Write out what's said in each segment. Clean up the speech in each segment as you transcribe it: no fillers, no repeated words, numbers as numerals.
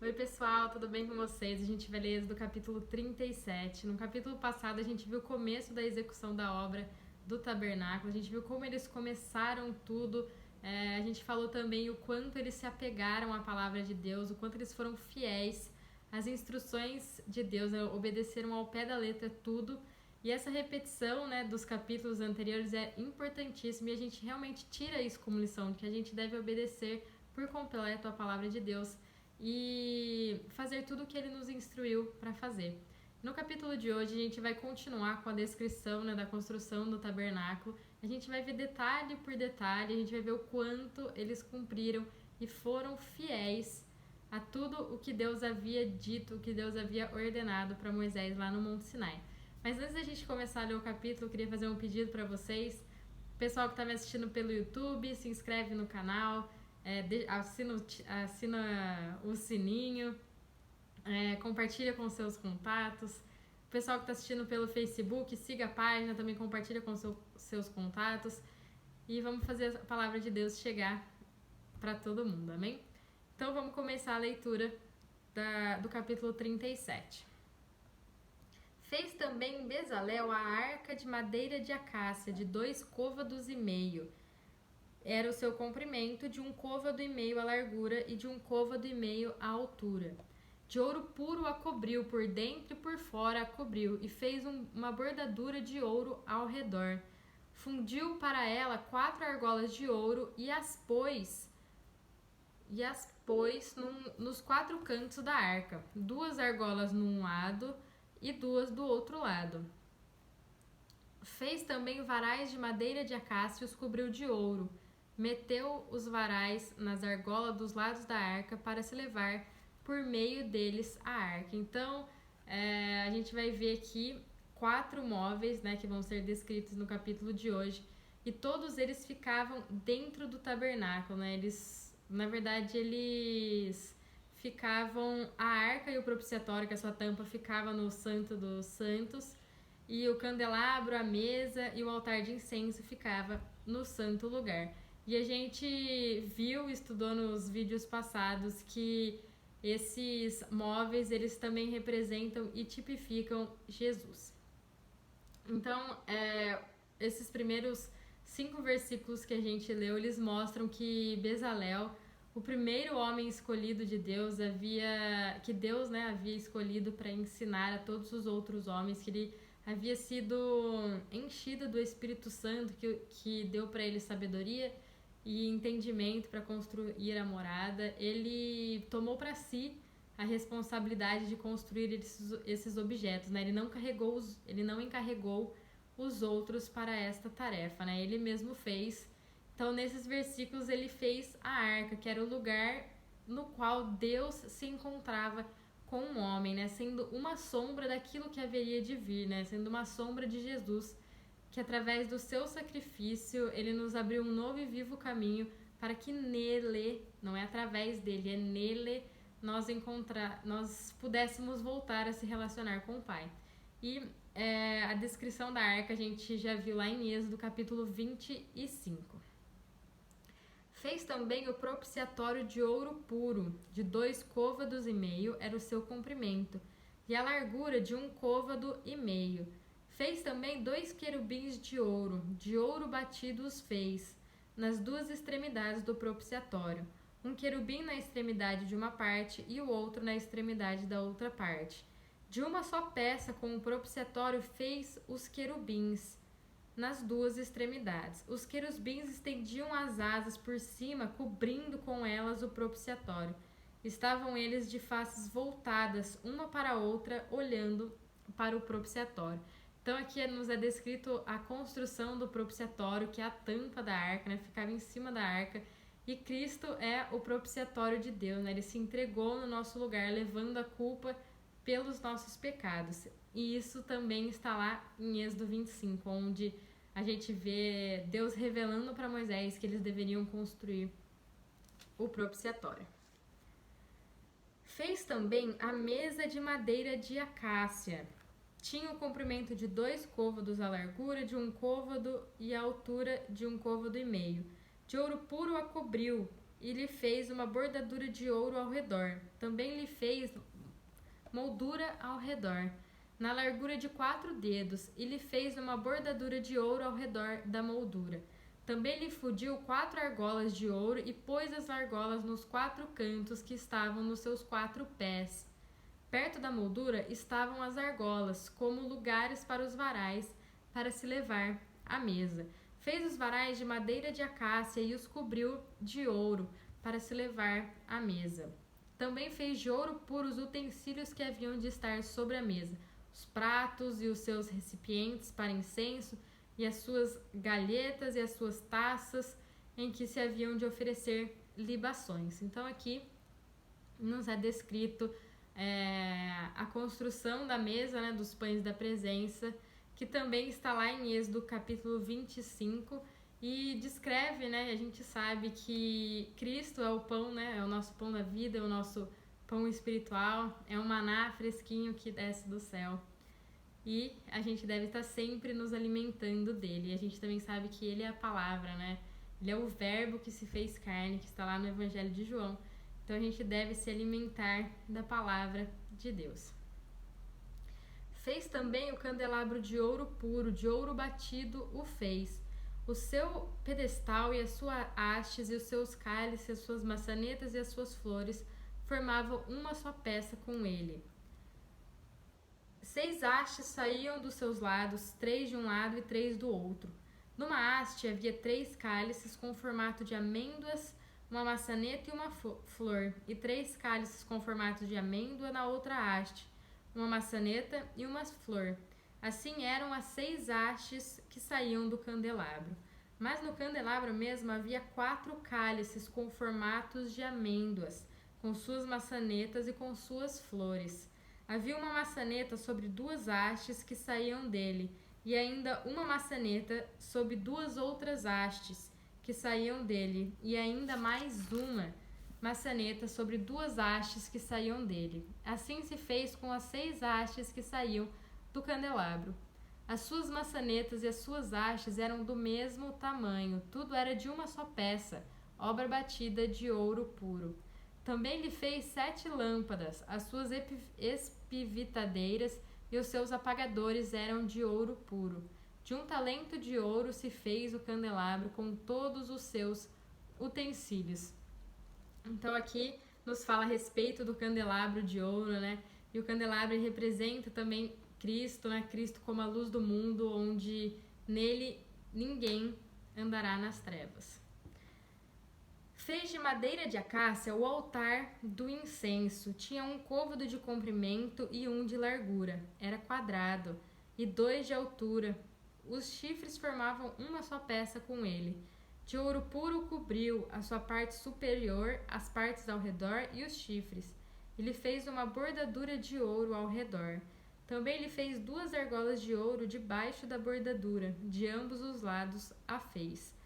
Oi pessoal, tudo bem com vocês? A gente vai ler Êxodo capítulo 37. No capítulo passado a gente viu o começo da execução da obra do tabernáculo, a gente viu como eles começaram tudo, a gente falou também o quanto eles se apegaram à palavra de Deus, o quanto eles foram fiéis às instruções de Deus, obedeceram ao pé da letra tudo. E essa repetição, dos capítulos anteriores é importantíssima e a gente realmente tira isso como lição, de que a gente deve obedecer por completo a palavra de Deus e fazer tudo o que ele nos instruiu para fazer. No capítulo de hoje, a gente vai continuar com a descrição da construção do tabernáculo. A gente vai ver detalhe por detalhe, a gente vai ver o quanto eles cumpriram e foram fiéis a tudo o que Deus havia dito, o que Deus havia ordenado para Moisés lá no Monte Sinai. Mas antes da gente começar a ler o capítulo, eu queria fazer um pedido para vocês. Pessoal que está me assistindo pelo YouTube, se inscreve no canal, assina o sininho, compartilha com seus contatos. O pessoal que está assistindo pelo Facebook, siga a página, também compartilha com seus contatos. E vamos fazer a palavra de Deus chegar para todo mundo, amém? Então vamos começar a leitura do capítulo 37. Fez também Bezalel a arca de madeira de acácia, de 2 côvados e meio. Era o seu comprimento, de 1 côvado e meio a largura e de 1 côvado e meio a altura. De ouro puro a cobriu, por dentro e por fora a cobriu, e fez uma bordadura de ouro ao redor. Fundiu para ela 4 argolas de ouro e as pôs nos 4 cantos da arca, 2 argolas num lado e 2 do outro lado. Fez também varais de madeira de acácia e os cobriu de ouro. Meteu os varais nas argolas dos lados da arca para se levar por meio deles a arca. Então, a gente vai ver aqui 4 móveis, que vão ser descritos no capítulo de hoje. E todos eles ficavam dentro do tabernáculo, Na verdade, eles ficavam... A arca e o propiciatório, que a sua tampa ficava no Santo dos Santos, e o candelabro, a mesa e o altar de incenso ficava no santo lugar. E a gente estudou nos vídeos passados que esses móveis, eles também representam e tipificam Jesus. Então, esses primeiros 5 versículos que a gente leu, eles mostram que Bezalel, o primeiro homem escolhido de Deus, que Deus havia escolhido para ensinar a todos os outros homens, que ele havia sido enchido do Espírito Santo, que deu para ele sabedoria e entendimento para construir a morada. Ele tomou para si a responsabilidade de construir esses objetos, Ele não encarregou os outros para esta tarefa, Ele mesmo fez. Então, nesses versículos, ele fez a arca, que era o lugar no qual Deus se encontrava com o homem, sendo uma sombra daquilo que haveria de vir, sendo uma sombra de Jesus, que através do seu sacrifício, ele nos abriu um novo e vivo caminho para que nele, não é através dele, é nele, nós pudéssemos voltar a se relacionar com o Pai. E a descrição da arca a gente já viu lá em Êxodo, capítulo 25. Fez também o propiciatório de ouro puro, de 2 côvados e meio era o seu comprimento, e a largura de 1 côvado e meio. Fez também 2 querubins de ouro batido os fez, nas 2 extremidades do propiciatório, um querubim na extremidade de uma parte e o outro na extremidade da outra parte. De uma só peça com o propiciatório fez os querubins nas 2 extremidades. Os querubins estendiam as asas por cima, cobrindo com elas o propiciatório. Estavam eles de faces voltadas, uma para a outra, olhando para o propiciatório. Então aqui nos é descrito a construção do propiciatório, que é a tampa da arca, ficava em cima da arca. E Cristo é o propiciatório de Deus, Ele se entregou no nosso lugar, levando a culpa pelos nossos pecados. E isso também está lá em Êxodo 25, onde a gente vê Deus revelando para Moisés que eles deveriam construir o propiciatório. Fez também a mesa de madeira de acácia. Tinha o comprimento de 2 côvados, a largura de 1 côvado e a altura de 1 côvado e meio. De ouro puro a cobriu, e lhe fez uma bordadura de ouro ao redor. Também lhe fez moldura ao redor, na largura de 4 dedos, e lhe fez uma bordadura de ouro ao redor da moldura. Também lhe fundiu 4 argolas de ouro e pôs as argolas nos 4 cantos que estavam nos seus 4 pés. Perto da moldura estavam as argolas, como lugares para os varais, para se levar à mesa. Fez os varais de madeira de acácia e os cobriu de ouro, para se levar à mesa. Também fez de ouro puro os utensílios que haviam de estar sobre a mesa, os pratos e os seus recipientes para incenso, e as suas galhetas e as suas taças, em que se haviam de oferecer libações. Então aqui nos é descrito a construção da mesa, né, dos pães da presença, que também está lá em Êxodo capítulo 25, e descreve, né, a gente sabe que Cristo é o pão, né, é o nosso pão da vida, é o nosso pão espiritual, é um maná fresquinho que desce do céu. E a gente deve estar sempre nos alimentando dele. E a gente também sabe que ele é a palavra, né? Ele é o verbo que se fez carne, que está lá no Evangelho de João. Então a gente deve se alimentar da palavra de Deus. Fez também o candelabro de ouro puro, de ouro batido o fez. O seu pedestal e a sua hastes e os seus cálices, as suas maçanetas e as suas flores formavam uma só peça com ele. 6 hastes saíam dos seus lados, 3 de um lado e 3 do outro. Numa haste havia 3 cálices com formato de amêndoas, uma maçaneta e uma flor, e 3 cálices com formato de amêndoa na outra haste, uma maçaneta e uma flor. Assim eram as 6 hastes que saíam do candelabro. Mas no candelabro mesmo havia 4 cálices com formatos de amêndoas, com suas maçanetas e com suas flores. Havia uma maçaneta sobre 2 hastes que saíam dele, e ainda uma maçaneta sobre 2 outras hastes que saíam dele, e ainda mais uma maçaneta sobre 2 hastes que saíam dele. Assim se fez com as 6 hastes que saíam do candelabro. As suas maçanetas e as suas hastes eram do mesmo tamanho, tudo era de uma só peça, obra batida de ouro puro. Também lhe fez 7 lâmpadas, as suas espivitadeiras e os seus apagadores eram de ouro puro. De 1 talento de ouro se fez o candelabro com todos os seus utensílios. Então aqui nos fala a respeito do candelabro de ouro, né? E o candelabro representa também Cristo, né? Cristo como a luz do mundo, onde nele ninguém andará nas trevas. Fez de madeira de acácia o altar do incenso. Tinha 1 côvado de comprimento e 1 de largura. Era quadrado e 2 de altura. Os chifres formavam uma só peça com ele. De ouro puro cobriu a sua parte superior, as partes ao redor e os chifres. Ele fez uma bordadura de ouro ao redor. Também lhe fez 2 argolas de ouro debaixo da bordadura, de ambos os lados a fez.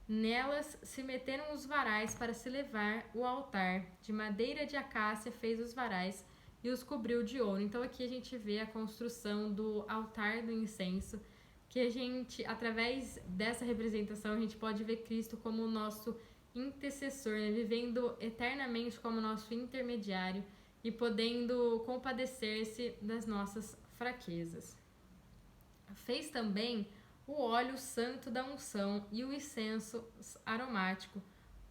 Nelas se meteram os varais para se levar o altar. De madeira de acácia fez os varais e os cobriu de ouro. Então aqui a gente vê a construção do altar do incenso, que a gente, através dessa representação, a gente pode ver Cristo como o nosso intercessor, né? Vivendo eternamente como nosso intermediário e podendo compadecer-se das nossas fraquezas. Fez também o óleo santo da unção e o incenso aromático,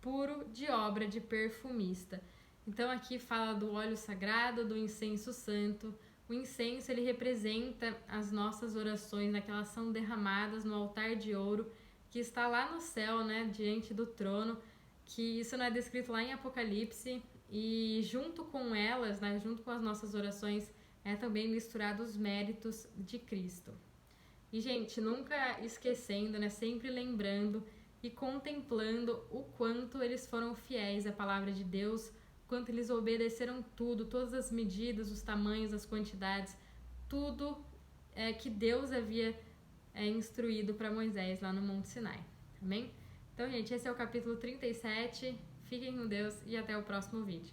puro de obra de perfumista. Então aqui fala do óleo sagrado, do incenso santo. O incenso, ele representa as nossas orações, né, que elas são derramadas no altar de ouro, que está lá no céu, né, diante do trono, que isso não é descrito lá em Apocalipse, e junto com elas, né, junto com as nossas orações, é também misturado os méritos de Cristo. E, gente, nunca esquecendo, né, sempre lembrando e contemplando o quanto eles foram fiéis à palavra de Deus, quanto eles obedeceram tudo, todas as medidas, os tamanhos, as quantidades, tudo que Deus havia instruído para Moisés lá no Monte Sinai. Amém? Então, gente, esse é o capítulo 37. Fiquem com Deus e até o próximo vídeo.